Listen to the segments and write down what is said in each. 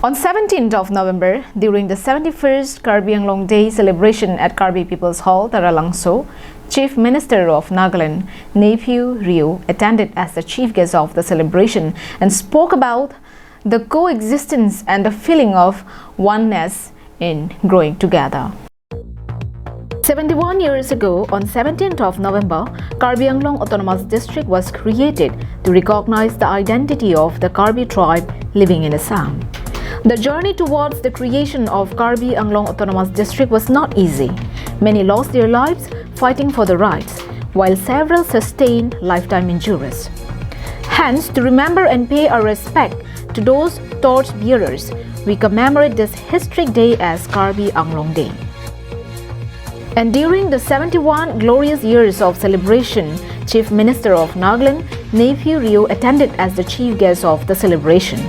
On 17th of November, during the 71st Karbi Anglong Day celebration at Karbi People's Hall, Taralangso, Chief Minister of Nagaland, Neiphiu Rio, attended as the chief guest of the celebration and spoke about the coexistence and the feeling of oneness in growing together. 71 years ago, on 17th of November, Karbi Anglong Autonomous District was created to recognize the identity of the Karbi tribe living in Assam. The journey towards the creation of Karbi Anglong Autonomous District was not easy. Many lost their lives fighting for the rights, while several sustained lifetime injuries. Hence, to remember and pay our respect to those torch bearers, we commemorate this historic day as Karbi Anglong Day. And during the 71 glorious years of celebration, Chief Minister of Nagaland, Neiphiu Rio, attended as the chief guest of the celebration.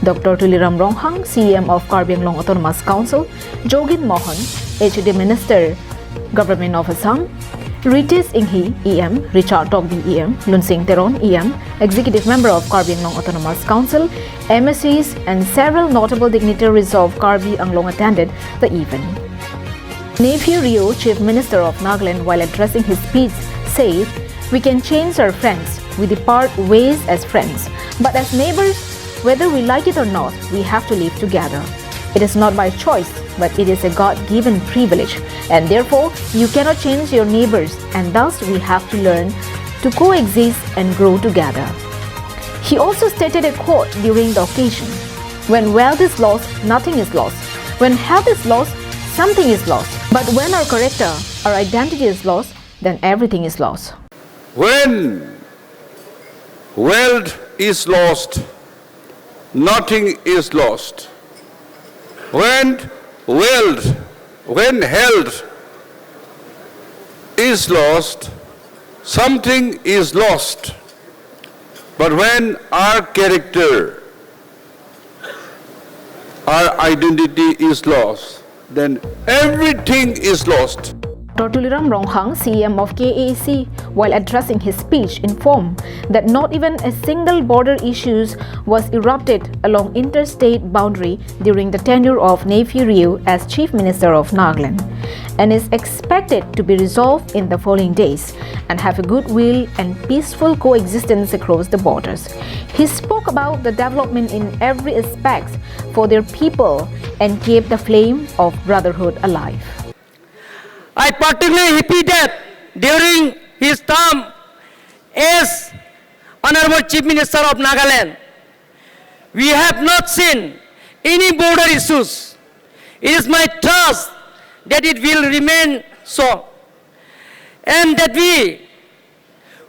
Dr. Tuliram Ronghang, CM of Karbi Anglong Autonomous Council, Jogin Mohan, HOD Minister, Government of Assam, Ritis Inghi, EM, Richard Togbi, EM, Lunsing Teron, EM, Executive Member of Karbi Anglong Autonomous Council, MSCs, and several notable dignitaries of Karbi Anglong attended the event. Neiphiu Rio, Chief Minister of Nagaland, while addressing his speech, said, "We can change our friends, we depart ways as friends, but as neighbors, whether we like it or not, we have to live together. It is not by choice, but it is a God-given privilege, and therefore you cannot change your neighbors, and thus we have to learn to coexist and grow together." He also stated a quote during the occasion, "When wealth is lost, nothing is lost. When health is lost, something is lost. But when our character, our identity is lost, then everything is lost." When wealth is lost, nothing is lost. When health is lost, something is lost. But when our character, our identity is lost, then everything is lost. Dr. Tuliram Ronghang, CM of KAC, while addressing his speech, informed that not even a single border issue was erupted along interstate boundary during the tenure of Neiphiu Rio as Chief Minister of Nagaland, and is expected to be resolved in the following days and have a goodwill and peaceful coexistence across the borders. He spoke about the development in every aspect for their people and kept the flame of brotherhood alive. I particularly happy that during his term as Honorable Chief Minister of Nagaland, we have not seen any border issues. It is my trust that it will remain so, and that we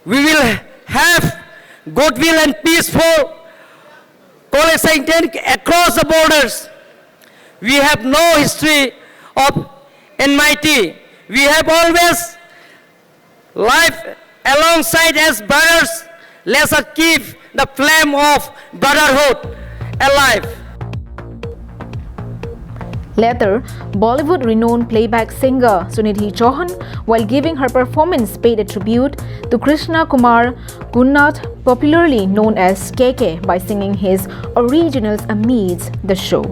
will have goodwill and peaceful coexistence across the borders. We have no history of enmity. We have always lived alongside as brothers. Let us keep the flame of brotherhood alive. Later, Bollywood renowned playback singer Sunidhi Chauhan, while giving her performance, paid a tribute to Krishna Kumar Gunnath, popularly known as KK, by singing his originals amidst the show.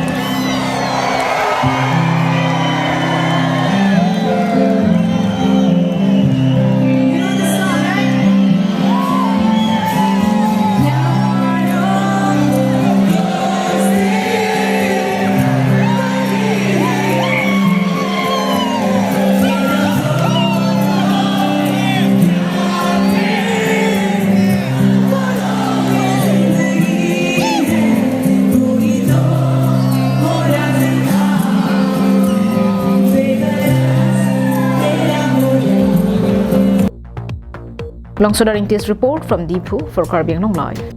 Longsodaring this report from Deepu for Karbi Anglong Live.